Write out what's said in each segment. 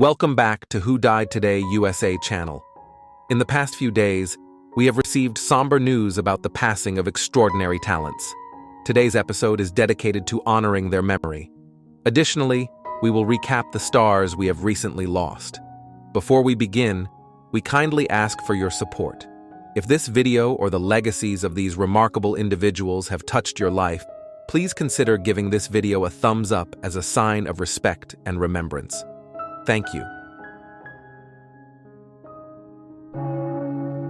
Welcome back to Who Died Today USA channel. In the past few days, we have received somber news about the passing of extraordinary talents. Today's episode is dedicated to honoring their memory. Additionally, we will recap the stars we have recently lost. Before we begin, we kindly ask for your support. If this video or the legacies of these remarkable individuals have touched your life, please consider giving this video a thumbs up as a sign of respect and remembrance. Thank you.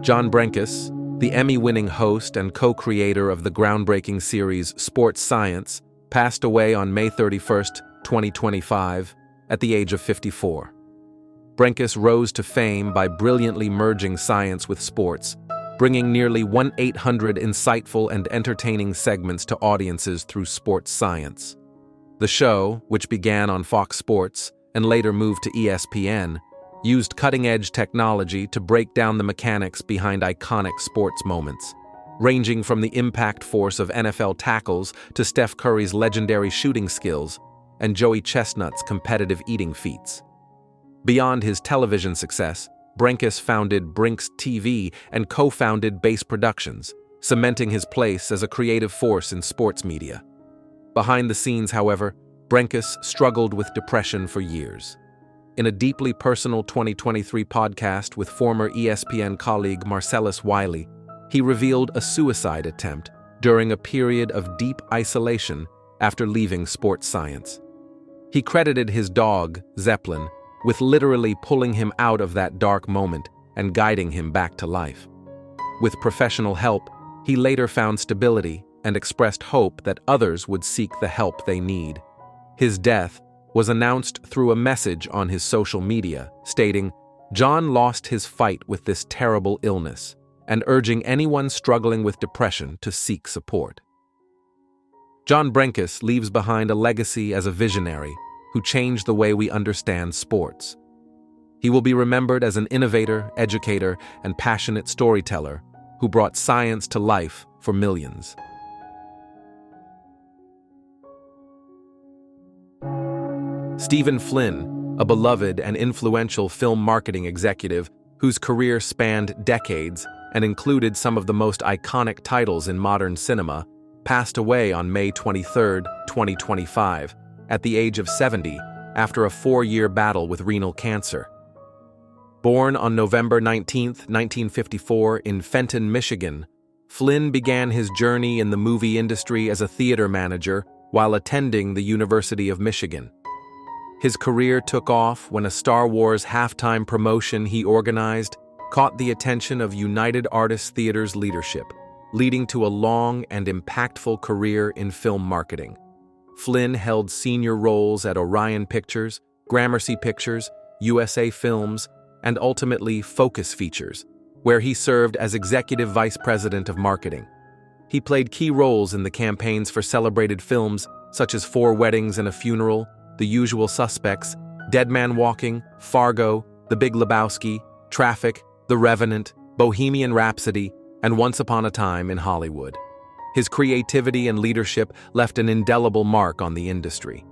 John Brinkus, the Emmy-winning host and co-creator of the groundbreaking series Sports Science, passed away on May 31, 2025, at the age of 54. Brenkus rose to fame by brilliantly merging science with sports, bringing nearly 1,800 insightful and entertaining segments to audiences through Sports Science. The show, which began on Fox Sports and later moved to ESPN, used cutting-edge technology to break down the mechanics behind iconic sports moments, ranging from the impact force of NFL tackles to Steph Curry's legendary shooting skills and Joey Chestnut's competitive eating feats. Beyond his television success, Brenkus founded Brinkus TV and co-founded Base Productions, cementing his place as a creative force in sports media. Behind the scenes, however, Brenkus struggled with depression for years. In a deeply personal 2023 podcast with former ESPN colleague Marcellus Wiley, he revealed a suicide attempt during a period of deep isolation after leaving Sports Science. He credited his dog, Zeppelin, with literally pulling him out of that dark moment and guiding him back to life. With professional help, he later found stability and expressed hope that others would seek the help they need. His death was announced through a message on his social media, stating, "John lost his fight with this terrible illness," and urging anyone struggling with depression to seek support. John Brinkus leaves behind a legacy as a visionary who changed the way we understand sports. He will be remembered as an innovator, educator, and passionate storyteller who brought science to life for millions. Stephen Flynn, a beloved and influential film marketing executive whose career spanned decades and included some of the most iconic titles in modern cinema, passed away on May 23, 2025, at the age of 70, after a 4-year battle with renal cancer. Born on November 19, 1954, in Fenton, Michigan, Flynn began his journey in the movie industry as a theater manager while attending the University of Michigan. His career took off when a Star Wars halftime promotion he organized caught the attention of United Artists Theater's leadership, leading to a long and impactful career in film marketing. Flynn held senior roles at Orion Pictures, Gramercy Pictures, USA Films, and ultimately Focus Features, where he served as Executive Vice President of Marketing. He played key roles in the campaigns for celebrated films such as 4 Weddings and a Funeral, The Usual Suspects, Dead Man Walking, Fargo, The Big Lebowski, Traffic, The Revenant, Bohemian Rhapsody, and Once Upon a Time in Hollywood. His creativity and leadership left an indelible mark on the industry.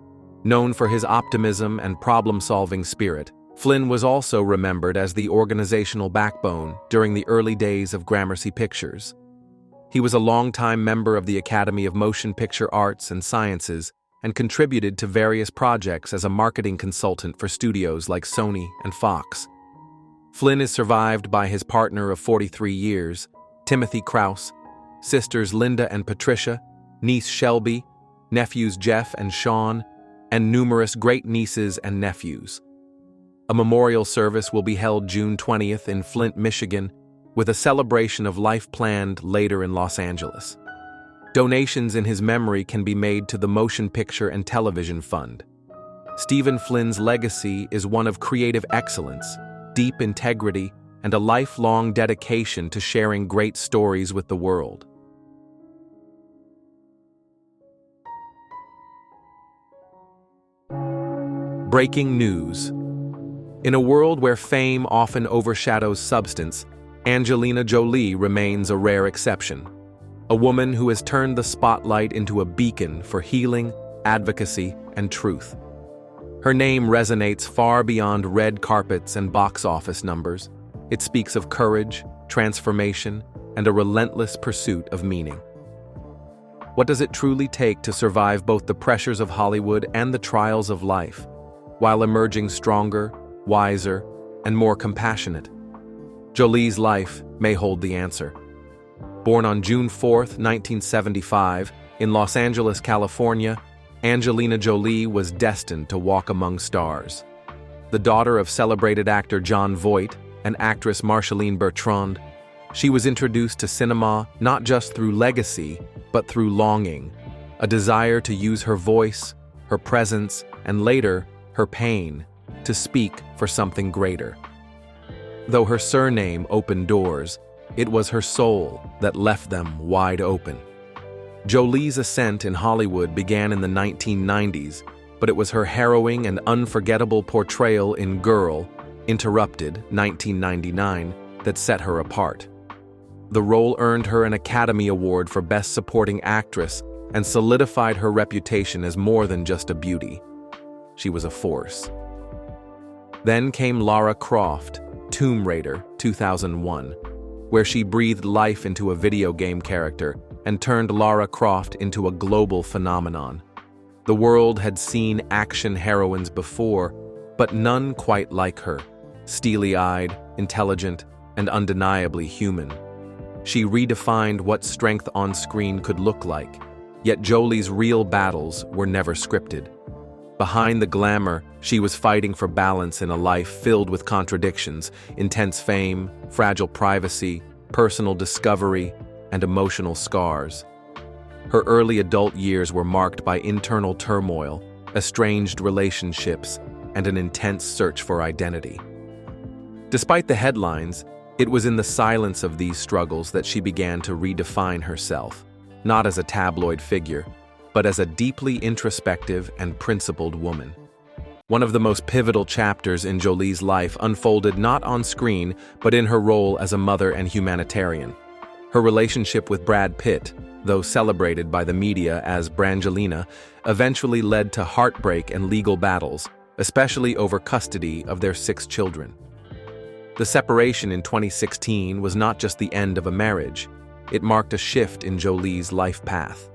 Known for his optimism and problem-solving spirit, Flynn was also remembered as the organizational backbone during the early days of Gramercy Pictures. He was a longtime member of the Academy of Motion Picture Arts and Sciences and contributed to various projects as a marketing consultant for studios like Sony and Fox. Flynn is survived by his partner of 43 years, Timothy Krause, sisters Linda and Patricia, niece Shelby, nephews Jeff and Sean, and numerous great-nieces and nephews. A memorial service will be held June 20th in Flint, Michigan, with a celebration of life planned later in Los Angeles. Donations in his memory can be made to the Motion Picture and Television Fund. Stephen Flynn's legacy is one of creative excellence, deep integrity, and a lifelong dedication to sharing great stories with the world. Breaking news. In a world where fame often overshadows substance, Angelina Jolie remains a rare exception. A woman who has turned the spotlight into a beacon for healing, advocacy, and truth. Her name resonates far beyond red carpets and box office numbers. It speaks of courage, transformation, and a relentless pursuit of meaning. What does it truly take to survive both the pressures of Hollywood and the trials of life, while emerging stronger, wiser, and more compassionate? Jolie's life may hold the answer. Born on June 4, 1975, in Los Angeles, California, Angelina Jolie was destined to walk among stars. The daughter of celebrated actor Jon Voight and actress Marceline Bertrand, she was introduced to cinema not just through legacy, but through longing, a desire to use her voice, her presence, and later, her pain, to speak for something greater. Though her surname opened doors, it was her soul that left them wide open. Jolie's ascent in Hollywood began in the 1990s, but it was her harrowing and unforgettable portrayal in Girl, Interrupted, 1999, that set her apart. The role earned her an Academy Award for Best Supporting Actress and solidified her reputation as more than just a beauty. She was a force. Then came Lara Croft, Tomb Raider, 2001, where she breathed life into a video game character and turned Lara Croft into a global phenomenon. The world had seen action heroines before, but none quite like her, steely-eyed, intelligent, and undeniably human. She redefined what strength on screen could look like, yet Jolie's real battles were never scripted. Behind the glamour, she was fighting for balance in a life filled with contradictions, intense fame, fragile privacy, personal discovery, and emotional scars. Her early adult years were marked by internal turmoil, estranged relationships, and an intense search for identity. Despite the headlines, it was in the silence of these struggles that she began to redefine herself, not as a tabloid figure, but as a deeply introspective and principled woman. One of the most pivotal chapters in Jolie's life unfolded not on screen, but in her role as a mother and humanitarian. Her relationship with Brad Pitt, though celebrated by the media as Brangelina, eventually led to heartbreak and legal battles, especially over custody of their 6 children. The separation in 2016 was not just the end of a marriage, it marked a shift in Jolie's life path.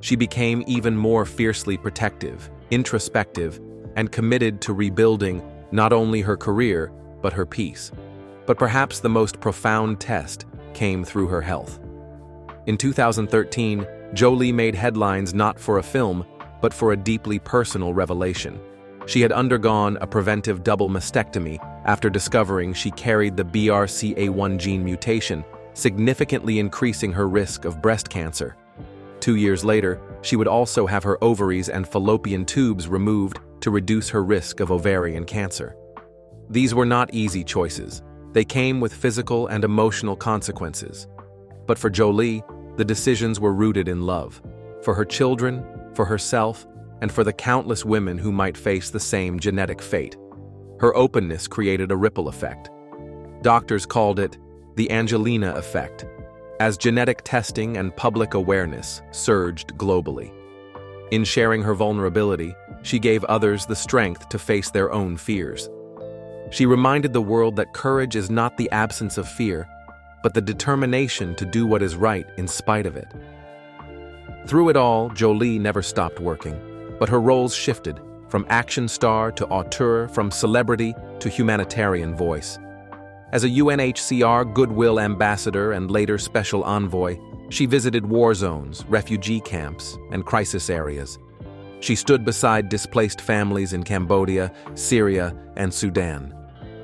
She became even more fiercely protective, introspective, and committed to rebuilding not only her career, but her peace. But perhaps the most profound test came through her health. In 2013, Jolie made headlines not for a film, but for a deeply personal revelation. She had undergone a preventive double mastectomy after discovering she carried the BRCA1 gene mutation, significantly increasing her risk of breast cancer. 2 years later, she would also have her ovaries and fallopian tubes removed to reduce her risk of ovarian cancer. These were not easy choices. They came with physical and emotional consequences. But for Jolie, the decisions were rooted in love, for her children, for herself, and for the countless women who might face the same genetic fate. Her openness created a ripple effect. Doctors called it the Angelina effect, as genetic testing and public awareness surged globally. In sharing her vulnerability, she gave others the strength to face their own fears. She reminded the world that courage is not the absence of fear, but the determination to do what is right in spite of it. Through it all, Jolie never stopped working, but her roles shifted, from action star to auteur, from celebrity to humanitarian voice. As a UNHCR Goodwill Ambassador and later Special Envoy, she visited war zones, refugee camps, and crisis areas. She stood beside displaced families in Cambodia, Syria, and Sudan.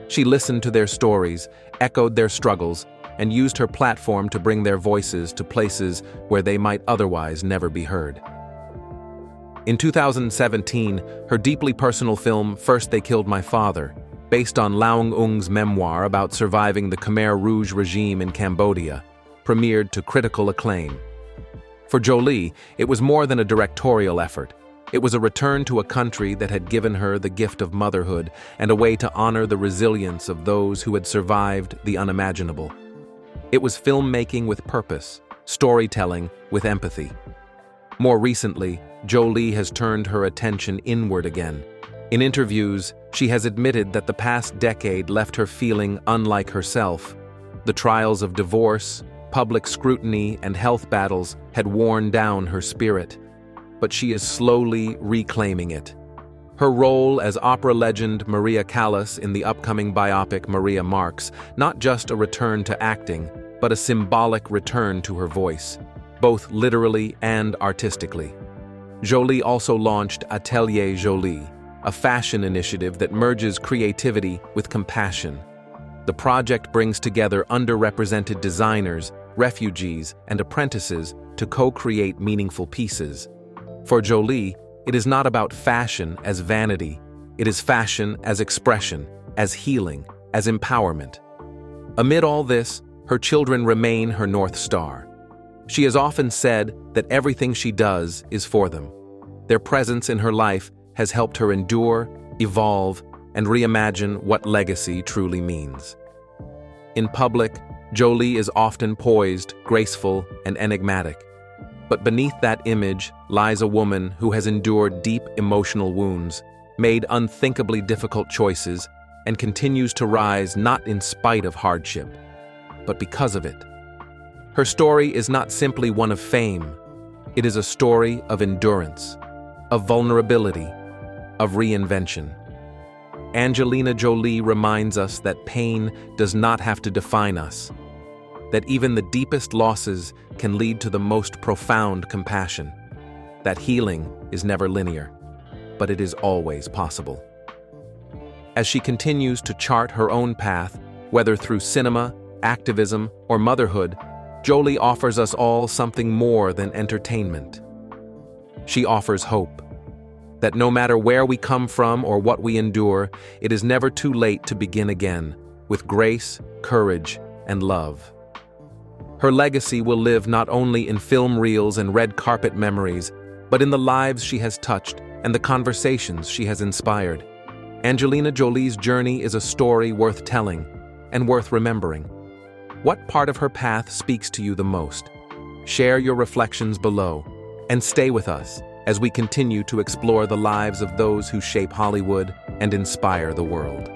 She listened to their stories, echoed their struggles, and used her platform to bring their voices to places where they might otherwise never be heard. In 2017, her deeply personal film First They Killed My Father, based on Laung Ung's memoir about surviving the Khmer Rouge regime in Cambodia, premiered to critical acclaim. For Jolie, it was more than a directorial effort. It was a return to a country that had given her the gift of motherhood and a way to honor the resilience of those who had survived the unimaginable. It was filmmaking with purpose, storytelling with empathy. More recently, Jolie has turned her attention inward again. In interviews, she has admitted that the past decade left her feeling unlike herself. The trials of divorce, public scrutiny, and health battles had worn down her spirit, but she is slowly reclaiming it. Her role as opera legend Maria Callas in the upcoming biopic Maria marks not just a return to acting, but a symbolic return to her voice, both literally and artistically. Jolie also launched Atelier Jolie, a fashion initiative that merges creativity with compassion. The project brings together underrepresented designers, refugees, and apprentices to co-create meaningful pieces. For Jolie, it is not about fashion as vanity. It is fashion as expression, as healing, as empowerment. Amid all this, her children remain her North Star. She has often said that everything she does is for them. Their presence in her life has helped her endure, evolve, and reimagine what legacy truly means. In public, Jolie is often poised, graceful, and enigmatic. But beneath that image lies a woman who has endured deep emotional wounds, made unthinkably difficult choices, and continues to rise not in spite of hardship, but because of it. Her story is not simply one of fame. It is a story of endurance, of vulnerability, of reinvention. Angelina Jolie reminds us that pain does not have to define us, that even the deepest losses can lead to the most profound compassion, that healing is never linear, but it is always possible. As she continues to chart her own path, whether through cinema, activism, or motherhood, Jolie offers us all something more than entertainment. She offers hope, that no matter where we come from or what we endure, it is never too late to begin again, with grace, courage, and love. Her legacy will live not only in film reels and red carpet memories, but in the lives she has touched and the conversations she has inspired. Angelina Jolie's journey is a story worth telling and worth remembering. What part of her path speaks to you the most? Share your reflections below, and stay with us as we continue to explore the lives of those who shape Hollywood and inspire the world.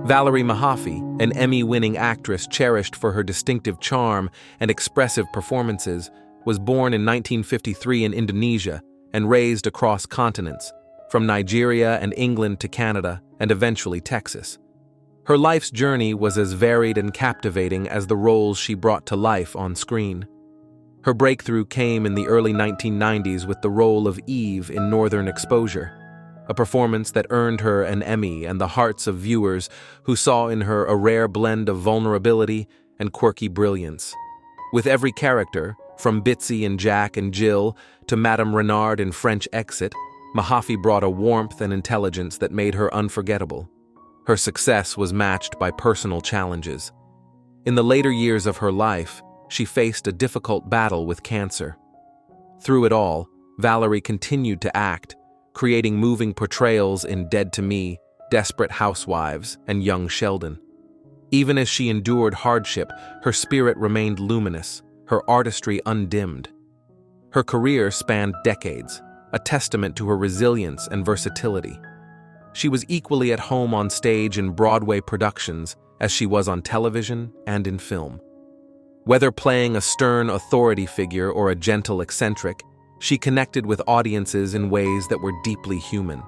Valerie Mahaffey, an Emmy-winning actress cherished for her distinctive charm and expressive performances, was born in 1953 in Indonesia and raised across continents, from Nigeria and England to Canada and eventually Texas. Her life's journey was as varied and captivating as the roles she brought to life on screen. Her breakthrough came in the early 1990s with the role of Eve in Northern Exposure, a performance that earned her an Emmy and the hearts of viewers who saw in her a rare blend of vulnerability and quirky brilliance. With every character, from Bitsy in Jack and Jill to Madame Renard in French Exit, Mahaffey brought a warmth and intelligence that made her unforgettable. Her success was matched by personal challenges. In the later years of her life, she faced a difficult battle with cancer. Through it all, Valerie continued to act, creating moving portrayals in Dead to Me, Desperate Housewives, and Young Sheldon. Even as she endured hardship, her spirit remained luminous, her artistry undimmed. Her career spanned decades, a testament to her resilience and versatility. She was equally at home on stage in Broadway productions as she was on television and in film. Whether playing a stern authority figure or a gentle eccentric, she connected with audiences in ways that were deeply human.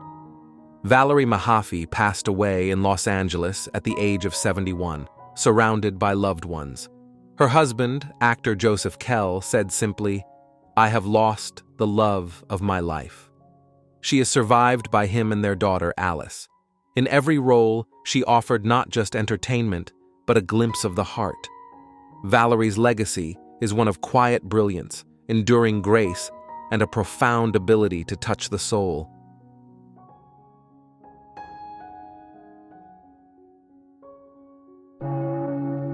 Valerie Mahaffey passed away in Los Angeles at the age of 71, surrounded by loved ones. Her husband, actor Joseph Kell, said simply, "I have lost the love of my life." She is survived by him and their daughter, Alice. In every role, she offered not just entertainment, but a glimpse of the heart. Valerie's legacy is one of quiet brilliance, enduring grace, and a profound ability to touch the soul.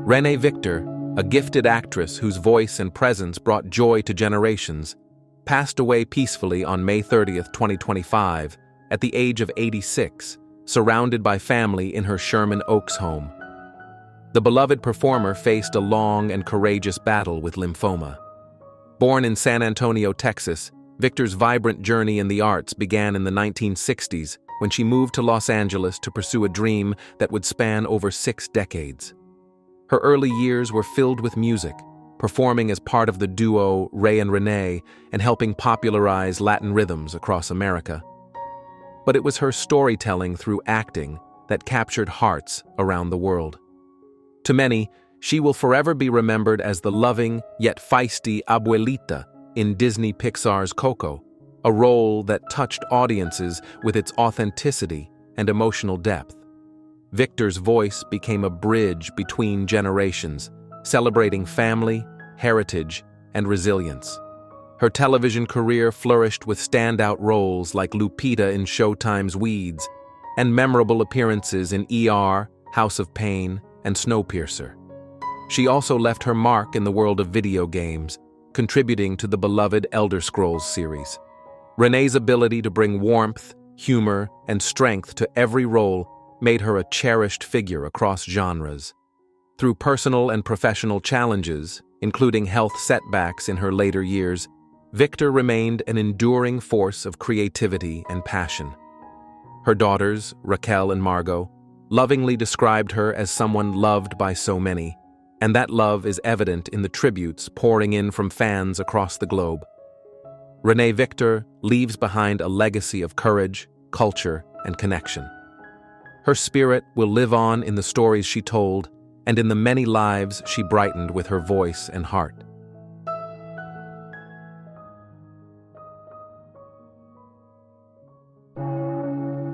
Renée Victor, a gifted actress whose voice and presence brought joy to generations, passed away peacefully on May 30, 2025, at the age of 86, surrounded by family in her Sherman Oaks home. The beloved performer faced a long and courageous battle with lymphoma. Born in San Antonio, Texas, Victor's vibrant journey in the arts began in the 1960s when she moved to Los Angeles to pursue a dream that would span over 6 decades. Her early years were filled with music, performing as part of the duo Ray and Renee and helping popularize Latin rhythms across America. But it was her storytelling through acting that captured hearts around the world. To many, she will forever be remembered as the loving yet feisty Abuelita in Disney Pixar's Coco, a role that touched audiences with its authenticity and emotional depth. Victor's voice became a bridge between generations, celebrating family, heritage, and resilience. Her television career flourished with standout roles like Lupita in Showtime's Weeds and memorable appearances in ER, House of Pain, and Snowpiercer. She also left her mark in the world of video games, contributing to the beloved Elder Scrolls series. Renee's ability to bring warmth, humor, and strength to every role made her a cherished figure across genres. Through personal and professional challenges, including health setbacks in her later years, Victor remained an enduring force of creativity and passion. Her daughters, Raquel and Margot, lovingly described her as someone loved by so many, and that love is evident in the tributes pouring in from fans across the globe. Renée Victor leaves behind a legacy of courage, culture, and connection. Her spirit will live on in the stories she told and in the many lives she brightened with her voice and heart.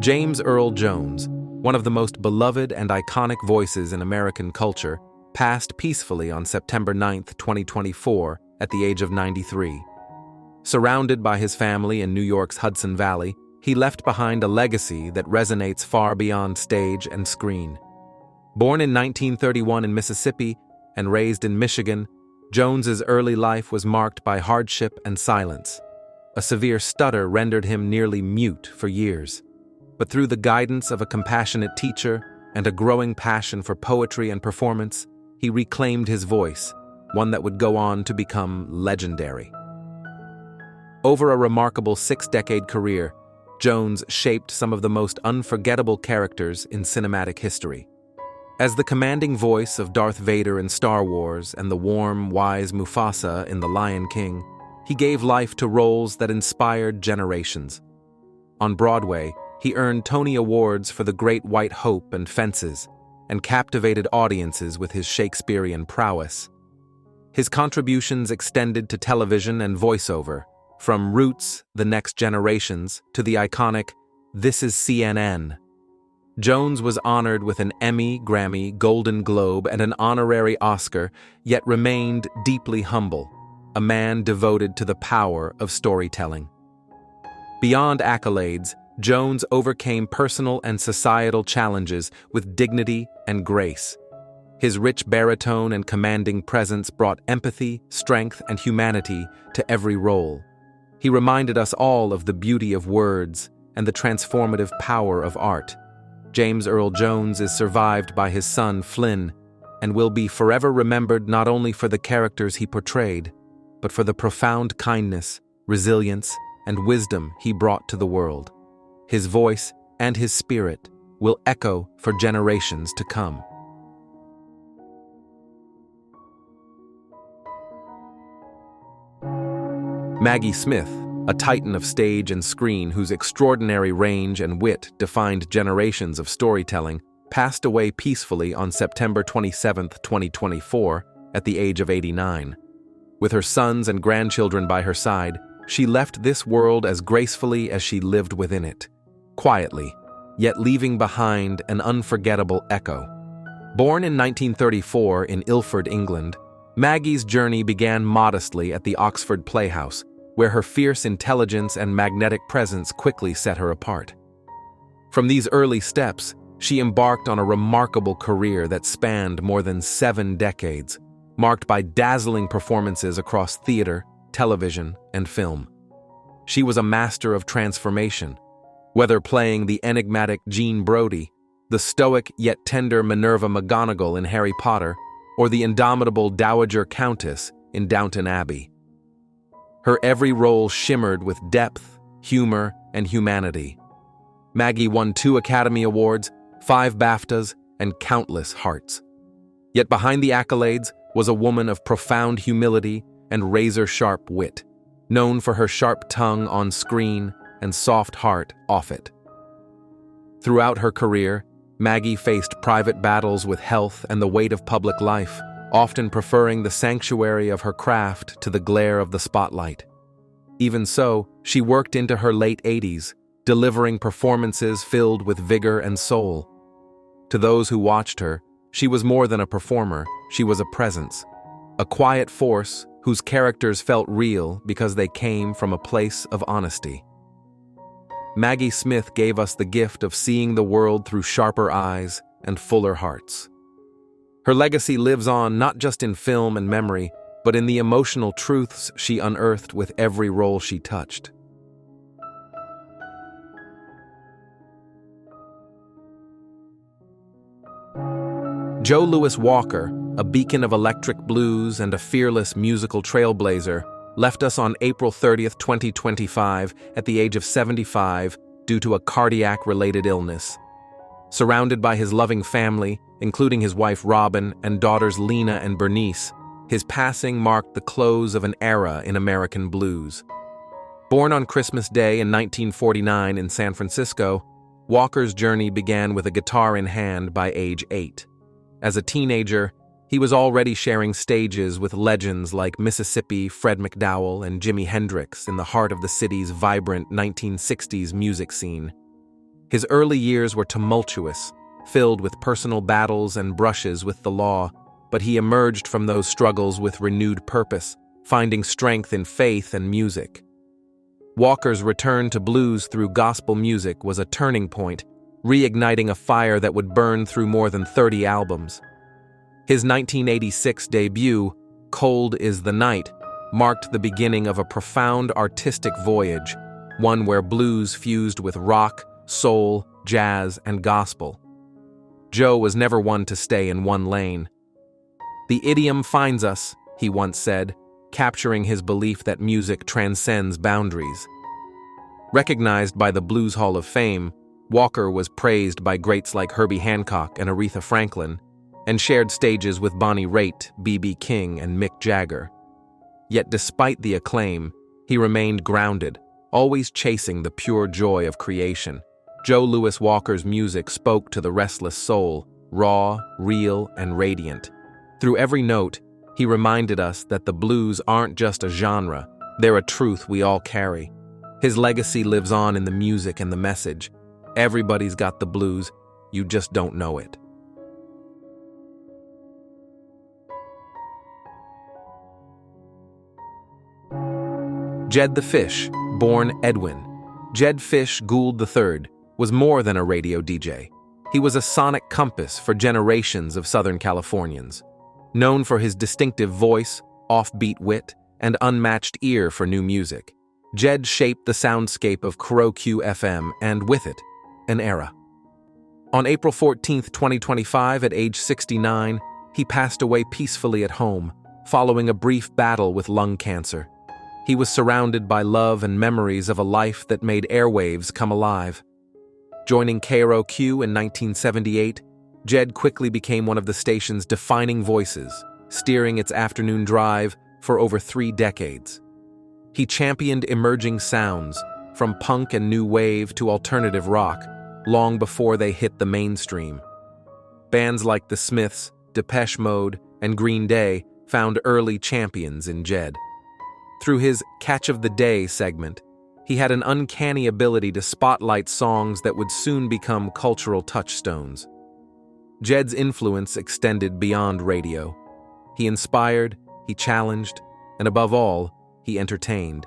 James Earl Jones, one of the most beloved and iconic voices in American culture, passed peacefully on September 9, 2024, at the age of 93. Surrounded by his family in New York's Hudson Valley, he left behind a legacy that resonates far beyond stage and screen. Born in 1931 in Mississippi and raised in Michigan, Jones's early life was marked by hardship and silence. A severe stutter rendered him nearly mute for years. But through the guidance of a compassionate teacher and a growing passion for poetry and performance, he reclaimed his voice, one that would go on to become legendary. Over a remarkable 6-decade career, Jones shaped some of the most unforgettable characters in cinematic history. As the commanding voice of Darth Vader in Star Wars and the warm, wise Mufasa in The Lion King, he gave life to roles that inspired generations. On Broadway, he earned Tony Awards for The Great White Hope and Fences, and captivated audiences with his Shakespearean prowess. His contributions extended to television and voiceover, from Roots, The Next Generations, to the iconic This Is CNN. Jones was honored with an Emmy, Grammy, Golden Globe, and an honorary Oscar, yet remained deeply humble, a man devoted to the power of storytelling. Beyond accolades, Jones overcame personal and societal challenges with dignity and grace. His rich baritone and commanding presence brought empathy, strength, and humanity to every role. He reminded us all of the beauty of words and the transformative power of art. James Earl Jones is survived by his son, Flynn, and will be forever remembered not only for the characters he portrayed, but for the profound kindness, resilience, and wisdom he brought to the world. His voice and his spirit will echo for generations to come. Maggie Smith, a titan of stage and screen whose extraordinary range and wit defined generations of storytelling, passed away peacefully on September 27, 2024, at the age of 89. With her sons and grandchildren by her side, she left this world as gracefully as she lived within it, quietly, yet leaving behind an unforgettable echo. Born in 1934 in Ilford, England, Maggie's journey began modestly at the Oxford Playhouse, where her fierce intelligence and magnetic presence quickly set her apart. From these early steps, she embarked on a remarkable career that spanned more than 7 decades, marked by dazzling performances across theater, television, and film. She was a master of transformation, whether playing the enigmatic Jean Brodie, the stoic yet tender Minerva McGonagall in Harry Potter, or the indomitable Dowager Countess in Downton Abbey. Her every role shimmered with depth, humor, and humanity. Maggie won 2 Academy Awards, 5 BAFTAs, and countless hearts. Yet behind the accolades was a woman of profound humility and razor-sharp wit, known for her sharp tongue on screen and soft heart off it. Throughout her career, Maggie faced private battles with health and the weight of public life, often preferring the sanctuary of her craft to the glare of the spotlight. Even so, she worked into her late 80s, delivering performances filled with vigor and soul. To those who watched her, she was more than a performer, she was a presence, a quiet force whose characters felt real because they came from a place of honesty. Maggie Smith gave us the gift of seeing the world through sharper eyes and fuller hearts. Her legacy lives on not just in film and memory, but in the emotional truths she unearthed with every role she touched. Jo Lewis Walker, a beacon of electric blues and a fearless musical trailblazer, left us on April 30, 2025, at the age of 75 due to a cardiac-related illness. Surrounded by his loving family, including his wife Robin and daughters Lena and Bernice, his passing marked the close of an era in American blues. Born on Christmas Day in 1949 in San Francisco, Walker's journey began with a guitar in hand by age 8. As a teenager, he was already sharing stages with legends like Mississippi Fred McDowell and Jimi Hendrix in the heart of the city's vibrant 1960s music scene. His early years were tumultuous, filled with personal battles and brushes with the law, but he emerged from those struggles with renewed purpose, finding strength in faith and music. Walker's return to blues through gospel music was a turning point, reigniting a fire that would burn through more than 30 albums. His 1986 debut, Cold is the Night, marked the beginning of a profound artistic voyage, one where blues fused with rock, soul, jazz, and gospel. Joe was never one to stay in one lane. "The idiom finds us," he once said, capturing his belief that music transcends boundaries. Recognized by the Blues Hall of Fame, Walker was praised by greats like Herbie Hancock and Aretha Franklin, and shared stages with Bonnie Raitt, B.B. King, and Mick Jagger. Yet despite the acclaim, he remained grounded, always chasing the pure joy of creation. Jo Lewis Walker's music spoke to the restless soul, raw, real, and radiant. Through every note, he reminded us that the blues aren't just a genre, they're a truth we all carry. His legacy lives on in the music and the message. Everybody's got the blues, you just don't know it. Jed the Fish, born Edwin. Jed Fish Gould III was more than a radio DJ. He was a sonic compass for generations of Southern Californians. Known for his distinctive voice, offbeat wit, and unmatched ear for new music, Jed shaped the soundscape of KROQ-FM and, with it, an era. On April 14, 2025, at age 69, he passed away peacefully at home, following a brief battle with lung cancer. He was surrounded by love and memories of a life that made airwaves come alive. Joining KROQ in 1978, Jed quickly became one of the station's defining voices, steering its afternoon drive for over 3 decades. He championed emerging sounds, from punk and new wave to alternative rock, long before they hit the mainstream. Bands like The Smiths, Depeche Mode, and Green Day found early champions in Jed. Through his Catch of the Day segment, he had an uncanny ability to spotlight songs that would soon become cultural touchstones. Jed's influence extended beyond radio. He inspired, he challenged, and above all, he entertained.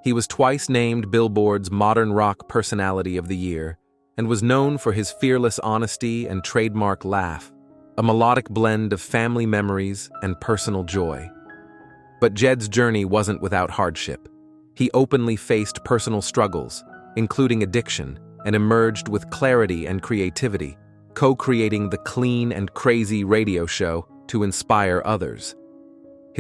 He was twice named Billboard's Modern Rock Personality of the Year and was known for his fearless honesty and trademark laugh, a melodic blend of family memories and personal joy. But Jed's journey wasn't without hardship. He openly faced personal struggles, including addiction, and emerged with clarity and creativity, co-creating the Clean and Crazy radio show to inspire others.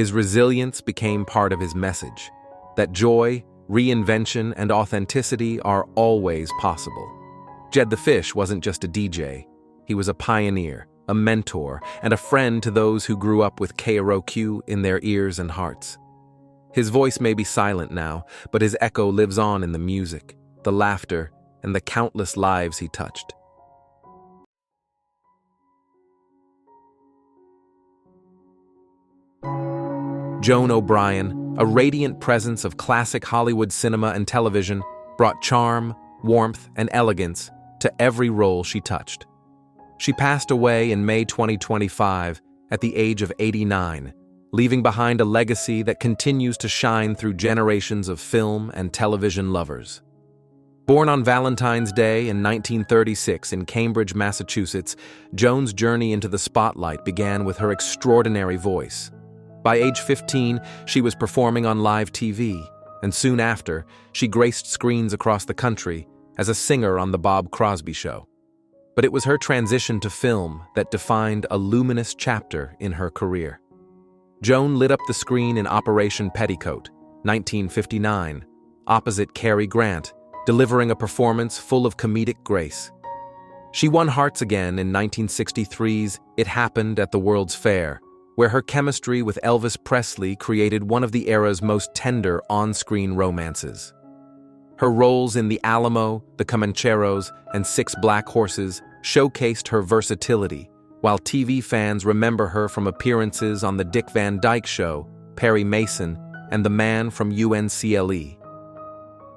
His resilience became part of his message, that joy, reinvention, and authenticity are always possible. Jed the Fish wasn't just a DJ. He was a pioneer, a mentor, and a friend to those who grew up with KROQ in their ears and hearts. His voice may be silent now, but his echo lives on in the music, the laughter, and the countless lives he touched. Joan O'Brien, a radiant presence of classic Hollywood cinema and television, brought charm, warmth, and elegance to every role she touched. She passed away in May 2025 at the age of 89, leaving behind a legacy that continues to shine through generations of film and television lovers. Born on Valentine's Day in 1936 in Cambridge, Massachusetts, Joan's journey into the spotlight began with her extraordinary voice. By age 15, she was performing on live TV, and soon after, she graced screens across the country as a singer on The Bob Crosby Show. But it was her transition to film that defined a luminous chapter in her career. Joan lit up the screen in Operation Petticoat, 1959, opposite Cary Grant, delivering a performance full of comedic grace. She won hearts again in 1963's It Happened at the World's Fair, where her chemistry with Elvis Presley created one of the era's most tender on-screen romances. Her roles in The Alamo, The Comancheros, and Six Black Horses showcased her versatility, while TV fans remember her from appearances on The Dick Van Dyke Show, Perry Mason, and The Man from UNCLE.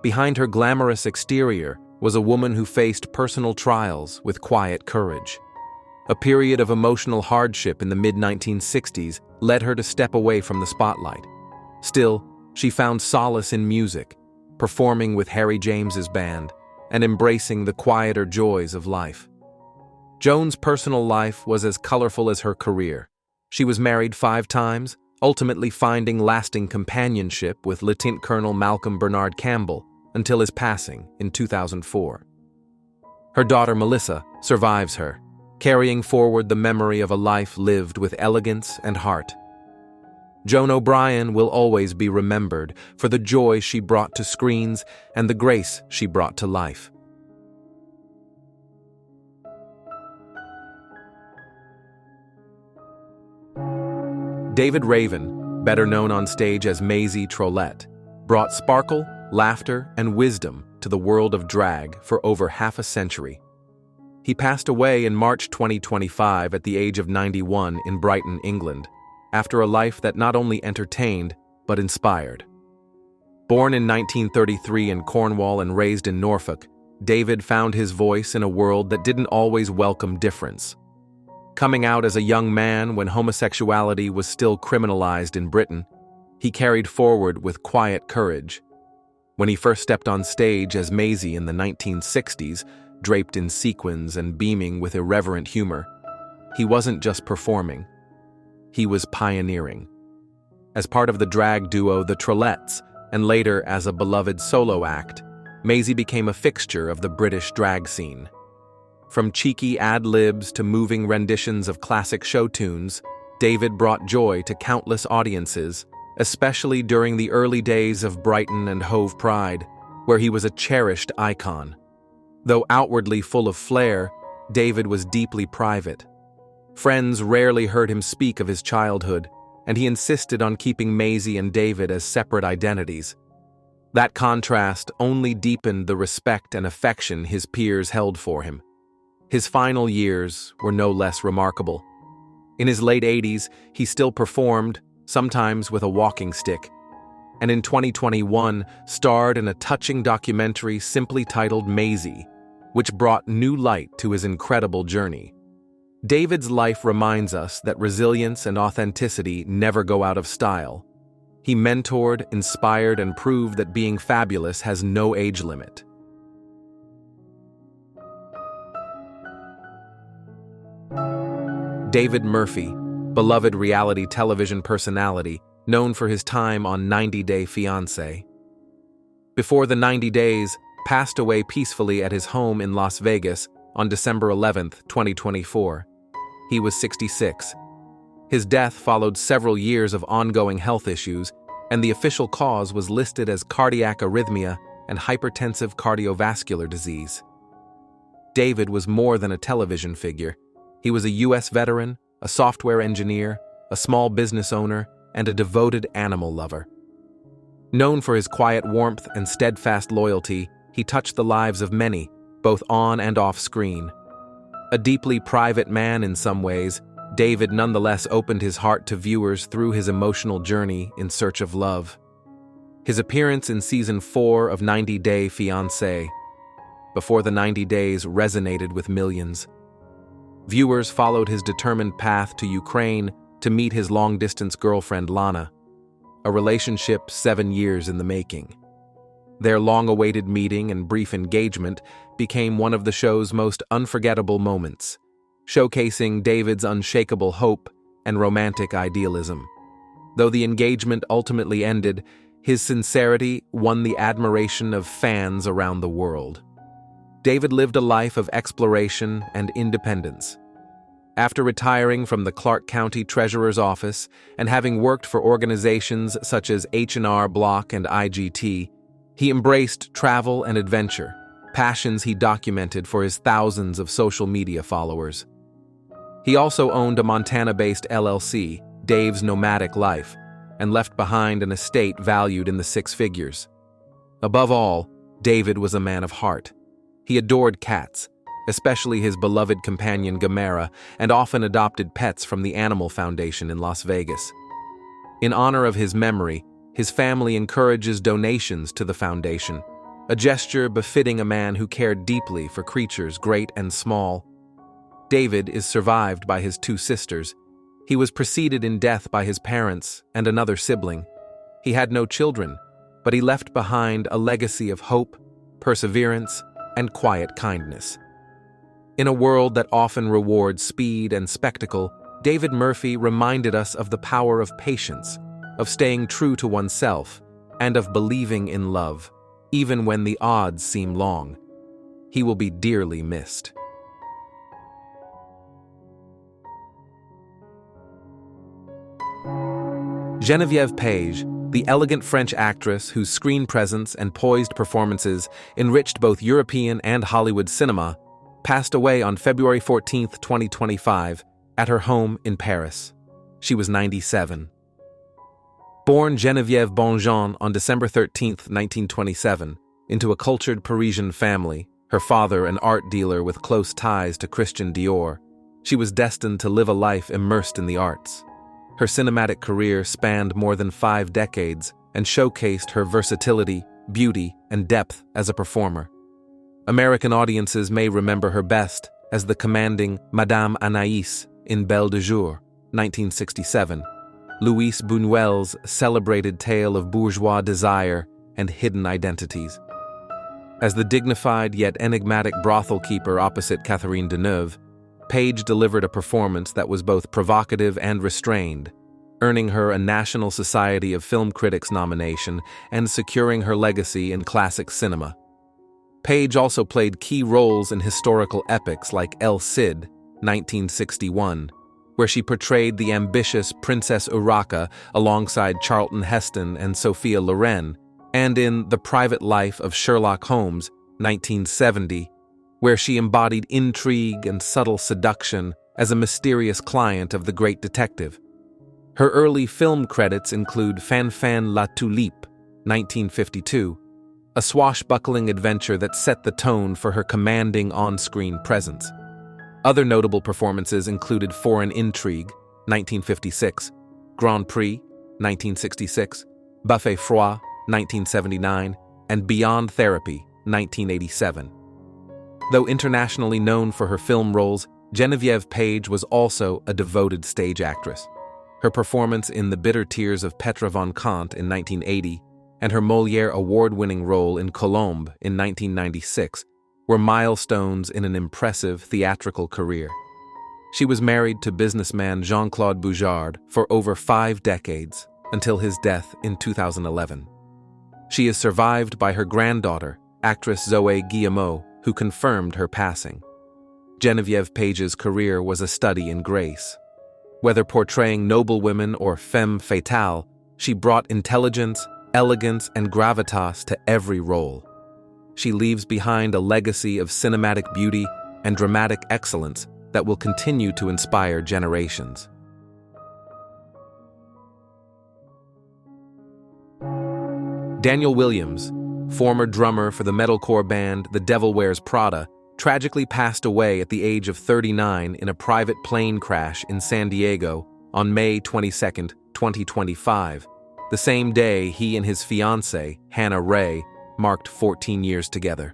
Behind her glamorous exterior was a woman who faced personal trials with quiet courage. A period of emotional hardship in the mid-1960s led her to step away from the spotlight. Still, she found solace in music, performing with Harry James's band, and embracing the quieter joys of life. Joan's personal life was as colorful as her career. She was married 5 times, ultimately finding lasting companionship with Lieutenant Colonel Malcolm Bernard Campbell until his passing in 2004. Her daughter Melissa survives her, carrying forward the memory of a life lived with elegance and heart. Joan O'Brien will always be remembered for the joy she brought to screens and the grace she brought to life. David Raven, better known on stage as Maisie Trolette, brought sparkle, laughter, and wisdom to the world of drag for over half a century. He passed away in March 2025 at the age of 91 in Brighton, England, after a life that not only entertained, but inspired. Born in 1933 in Cornwall and raised in Norfolk, David found his voice in a world that didn't always welcome difference. Coming out as a young man when homosexuality was still criminalized in Britain, he carried forward with quiet courage. When he first stepped on stage as Maisie in the 1960s, draped in sequins and beaming with irreverent humor, he wasn't just performing, he was pioneering. As part of the drag duo The Trollettes, and later as a beloved solo act, Maisie became a fixture of the British drag scene. From cheeky ad-libs to moving renditions of classic show tunes, David brought joy to countless audiences, especially during the early days of Brighton and Hove Pride, where he was a cherished icon. Though outwardly full of flair, David was deeply private. Friends rarely heard him speak of his childhood, and he insisted on keeping Maisie and David as separate identities. That contrast only deepened the respect and affection his peers held for him. His final years were no less remarkable. In his late 80s, he still performed, sometimes with a walking stick, and in 2021 starred in a touching documentary simply titled Maisie, which brought new light to his incredible journey. David's life reminds us that resilience and authenticity never go out of style. He mentored, inspired, and proved that being fabulous has no age limit. David Murphy, beloved reality television personality, known for his time on 90 Day Fiancé. Before the 90 days, passed away peacefully at his home in Las Vegas on December 11, 2024. He was 66. His death followed several years of ongoing health issues, and the official cause was listed as cardiac arrhythmia and hypertensive cardiovascular disease. David was more than a television figure. He was a U.S. veteran, a software engineer, a small business owner, and a devoted animal lover. Known for his quiet warmth and steadfast loyalty, he touched the lives of many, both on and off screen. A deeply private man in some ways, David nonetheless opened his heart to viewers through his emotional journey in search of love. His appearance in Season 4 of 90 Day Fiancé, Before the 90 Days, resonated with millions. Viewers followed his determined path to Ukraine to meet his long-distance girlfriend Lana, a relationship 7 years in the making. Their long-awaited meeting and brief engagement became one of the show's most unforgettable moments, showcasing David's unshakable hope and romantic idealism. Though the engagement ultimately ended, his sincerity won the admiration of fans around the world. David lived a life of exploration and independence. After retiring from the Clark County Treasurer's Office and having worked for organizations such as H&R Block and IGT, he embraced travel and adventure, passions he documented for his thousands of social media followers. He also owned a Montana-based LLC, Dave's Nomadic Life, and left behind an estate valued in the six figures. Above all, David was a man of heart. He adored cats, especially his beloved companion Gamera, and often adopted pets from the Animal Foundation in Las Vegas. In honor of his memory, his family encourages donations to the foundation, a gesture befitting a man who cared deeply for creatures great and small. David is survived by his two sisters. He was preceded in death by his parents and another sibling. He had no children, but he left behind a legacy of hope, perseverance, and quiet kindness. In a world that often rewards speed and spectacle, David Murphy reminded us of the power of patience, of staying true to oneself, and of believing in love, even when the odds seem long. He will be dearly missed. Geneviève Page, the elegant French actress whose screen presence and poised performances enriched both European and Hollywood cinema, passed away on February 14, 2025, at her home in Paris. She was 97. Born Geneviève Bonjean on December 13, 1927, into a cultured Parisian family, her father an art dealer with close ties to Christian Dior, she was destined to live a life immersed in the arts. Her cinematic career spanned more than 5 decades and showcased her versatility, beauty, and depth as a performer. American audiences may remember her best as the commanding Madame Anaïs in Belle de Jour, 1967, Louis Buñuel's celebrated tale of bourgeois desire and hidden identities. As the dignified yet enigmatic brothel keeper opposite Catherine Deneuve, Page delivered a performance that was both provocative and restrained, earning her a National Society of Film Critics nomination and securing her legacy in classic cinema. Page also played key roles in historical epics like El Cid, 1961, where she portrayed the ambitious Princess Urraca alongside Charlton Heston and Sophia Loren, and in The Private Life of Sherlock Holmes, 1970, where she embodied intrigue and subtle seduction as a mysterious client of the great detective. Her early film credits include Fanfan La Tulipe, 1952, a swashbuckling adventure that set the tone for her commanding on-screen presence. Other notable performances included Foreign Intrigue, 1956, Grand Prix, 1966, Buffet Froid, 1979, and Beyond Therapy, 1987. Though internationally known for her film roles, Geneviève Page was also a devoted stage actress. Her performance in The Bitter Tears of Petra von Kant in 1980 and her Molière award-winning role in Colombe in 1996 were milestones in an impressive theatrical career. She was married to businessman Jean-Claude Boujard for over 5 decades until his death in 2011. She is survived by her granddaughter, actress Zoe Guillemot, who confirmed her passing. Geneviève Page's career was a study in grace. Whether portraying noblewomen or femme fatale, she brought intelligence, elegance, and gravitas to every role. She leaves behind a legacy of cinematic beauty and dramatic excellence that will continue to inspire generations. Daniel Williams, former drummer for the metalcore band The Devil Wears Prada, tragically passed away at the age of 39 in a private plane crash in San Diego on May 22, 2025, the same day he and his fiancée, Hannah Ray, marked 14 years together.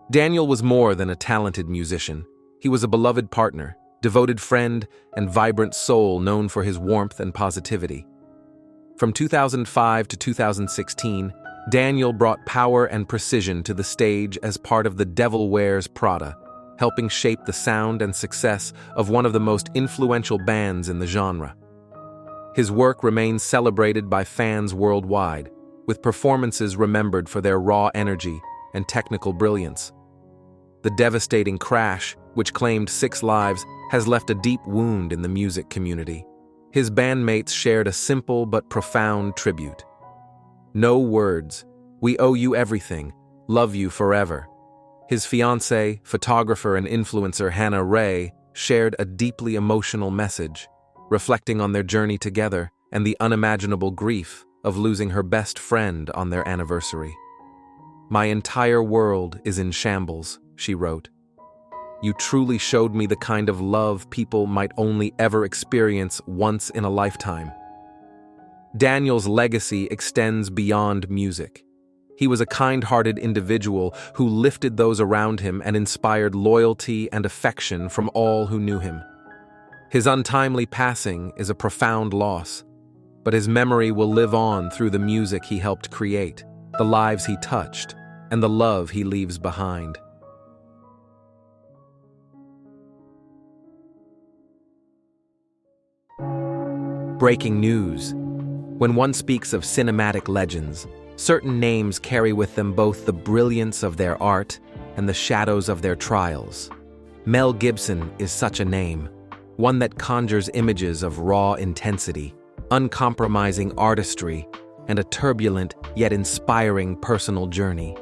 Daniel was more than a talented musician. He was a beloved partner, devoted friend, and vibrant soul known for his warmth and positivity. From 2005 to 2016, Daniel brought power and precision to the stage as part of The Devil Wears Prada, helping shape the sound and success of one of the most influential bands in the genre. His work remains celebrated by fans worldwide, with performances remembered for their raw energy and technical brilliance. The devastating crash, which claimed 6 lives, has left a deep wound in the music community. His bandmates shared a simple but profound tribute. "No words. We owe you everything. Love you forever." His fiancée, photographer and influencer Hannah Ray shared a deeply emotional message, reflecting on their journey together and the unimaginable grief of losing her best friend on their anniversary. "My entire world is in shambles," she wrote. "You truly showed me the kind of love people might only ever experience once in a lifetime." Daniel's legacy extends beyond music. He was a kind-hearted individual who lifted those around him and inspired loyalty and affection from all who knew him. His untimely passing is a profound loss, but his memory will live on through the music he helped create, the lives he touched, and the love he leaves behind. Breaking news. When one speaks of cinematic legends, certain names carry with them both the brilliance of their art and the shadows of their trials. Mel Gibson is such a name, one that conjures images of raw intensity, uncompromising artistry, and a turbulent yet inspiring personal journey.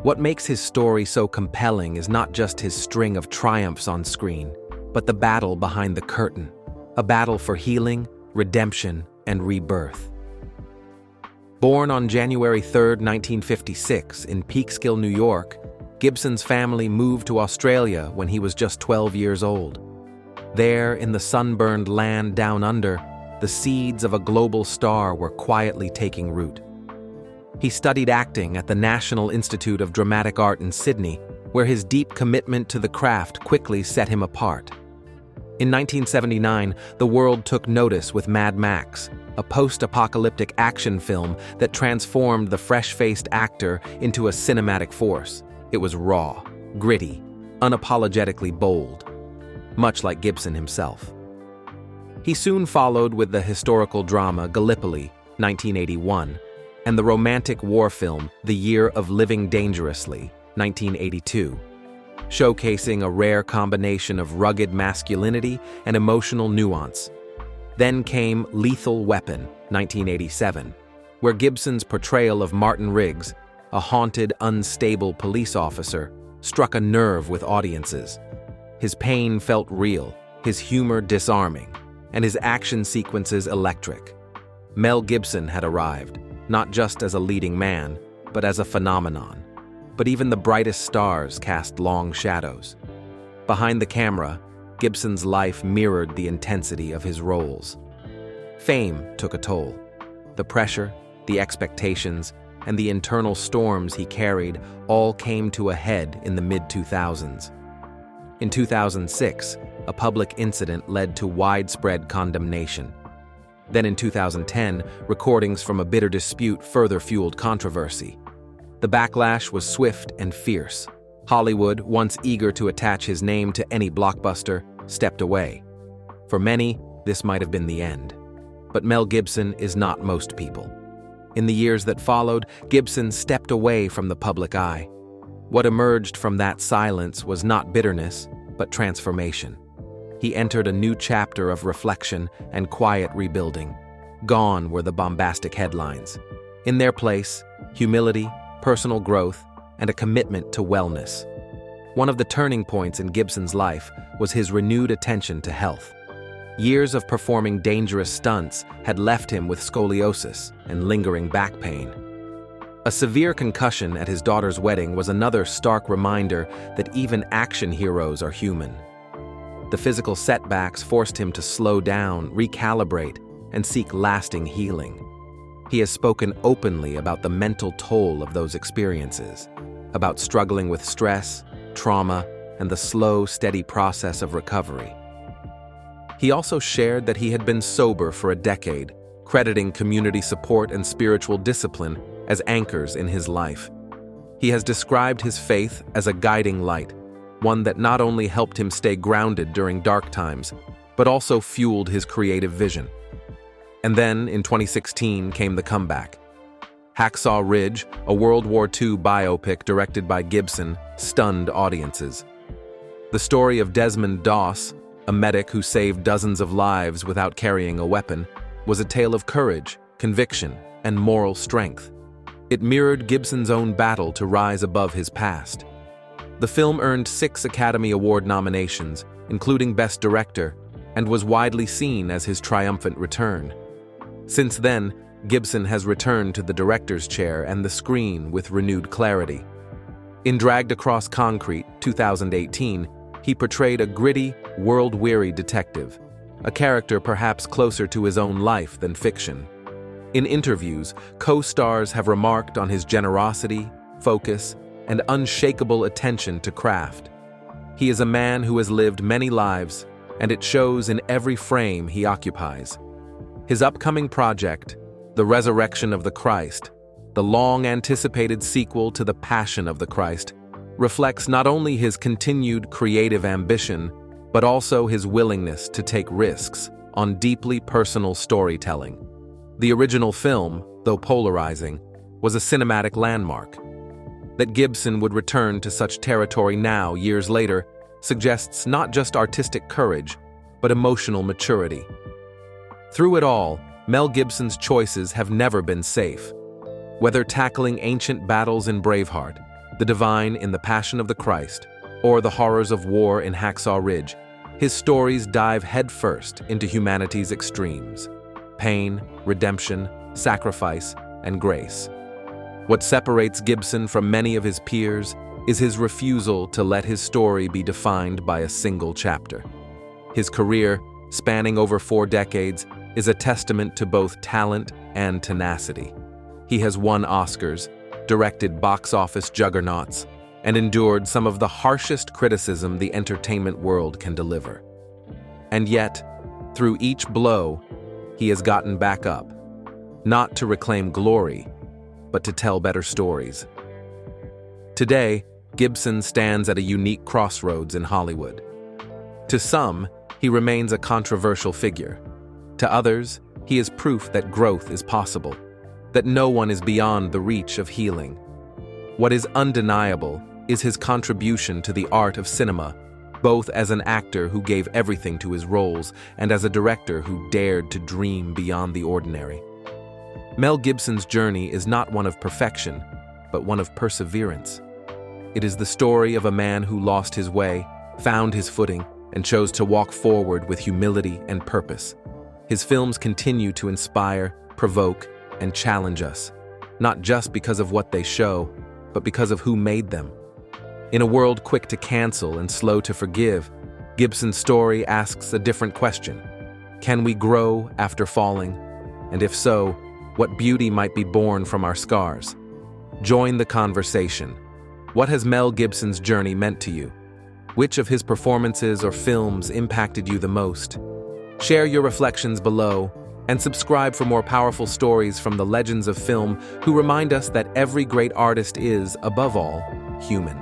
What makes his story so compelling is not just his string of triumphs on screen, but the battle behind the curtain, a battle for healing, redemption, and rebirth. Born on January 3, 1956, in Peekskill, New York, Gibson's family moved to Australia when he was just 12 years old. There, in the sunburned land down under, the seeds of a global star were quietly taking root. He studied acting at the National Institute of Dramatic Art in Sydney, where his deep commitment to the craft quickly set him apart. In 1979, the world took notice with Mad Max, a post-apocalyptic action film that transformed the fresh-faced actor into a cinematic force. It was raw, gritty, unapologetically bold, much like Gibson himself. He soon followed with the historical drama Gallipoli, 1981, and the romantic war film The Year of Living Dangerously, 1982. Showcasing a rare combination of rugged masculinity and emotional nuance. Then came Lethal Weapon, 1987, where Gibson's portrayal of Martin Riggs, a haunted, unstable police officer, struck a nerve with audiences. His pain felt real, his humor disarming, and his action sequences electric. Mel Gibson had arrived, not just as a leading man, but as a phenomenon. But even the brightest stars cast long shadows. Behind the camera, Gibson's life mirrored the intensity of his roles. Fame took a toll. The pressure, the expectations, and the internal storms he carried all came to a head in the mid-2000s. In 2006, a public incident led to widespread condemnation. Then in 2010, recordings from a bitter dispute further fueled controversy. The backlash was swift and fierce. Hollywood, once eager to attach his name to any blockbuster, stepped away. For many, this might have been the end. But Mel Gibson is not most people. In the years that followed, Gibson stepped away from the public eye. What emerged from that silence was not bitterness, but transformation. he entered a new chapter of reflection and quiet rebuilding. Gone were the bombastic headlines. In their place, humility, personal growth, and a commitment to wellness. One of the turning points in Gibson's life was his renewed attention to health. Years of performing dangerous stunts had left him with scoliosis and lingering back pain. A severe concussion at his daughter's wedding was another stark reminder that even action heroes are human. The physical setbacks forced him to slow down, recalibrate, and seek lasting healing. He has spoken openly about the mental toll of those experiences, about struggling with stress, trauma, and the slow, steady process of recovery. He also shared that he had been sober for a decade, crediting community support and spiritual discipline as anchors in his life. He has described his faith as a guiding light, one that not only helped him stay grounded during dark times, but also fueled his creative vision. And then, in 2016, came the comeback. Hacksaw Ridge, a World War II biopic directed by Gibson, stunned audiences. The story of Desmond Doss, a medic who saved dozens of lives without carrying a weapon, was a tale of courage, conviction, and moral strength. It mirrored Gibson's own battle to rise above his past. The film earned 6 Academy Award nominations, including Best Director, and was widely seen as his triumphant return. Since then, Gibson has returned to the director's chair and the screen with renewed clarity. In Dragged Across Concrete, 2018, he portrayed a gritty, world-weary detective, a character perhaps closer to his own life than fiction. In interviews, co-stars have remarked on his generosity, focus, and unshakable attention to craft. He is a man who has lived many lives, and it shows in every frame he occupies. His upcoming project, The Resurrection of the Christ, the long-anticipated sequel to The Passion of the Christ, reflects not only his continued creative ambition, but also his willingness to take risks on deeply personal storytelling. The original film, though polarizing, was a cinematic landmark. That Gibson would return to such territory now, years later, suggests not just artistic courage, but emotional maturity. Through it all, Mel Gibson's choices have never been safe. Whether tackling ancient battles in Braveheart, the divine in The Passion of the Christ, or the horrors of war in Hacksaw Ridge, his stories dive headfirst into humanity's extremes: pain, redemption, sacrifice, and grace. What separates Gibson from many of his peers is his refusal to let his story be defined by a single chapter. His career, spanning over 4 decades, is a testament to both talent and tenacity. He has won Oscars, directed box office juggernauts, and endured some of the harshest criticism the entertainment world can deliver. And yet, through each blow, he has gotten back up, not to reclaim glory, but to tell better stories. Today, Gibson stands at a unique crossroads in Hollywood. To some, he remains a controversial figure. To others, he is proof that growth is possible, that no one is beyond the reach of healing. What is undeniable is his contribution to the art of cinema, both as an actor who gave everything to his roles and as a director who dared to dream beyond the ordinary. Mel Gibson's journey is not one of perfection, but one of perseverance. It is the story of a man who lost his way, found his footing, and chose to walk forward with humility and purpose. His films continue to inspire, provoke, and challenge us, not just because of what they show, but because of who made them. In a world quick to cancel and slow to forgive, Gibson's story asks a different question. Can we grow after falling? And if so, what beauty might be born from our scars? Join the conversation. What has Mel Gibson's journey meant to you? Which of his performances or films impacted you the most? Share your reflections below, and subscribe for more powerful stories from the legends of film who remind us that every great artist is, above all, human.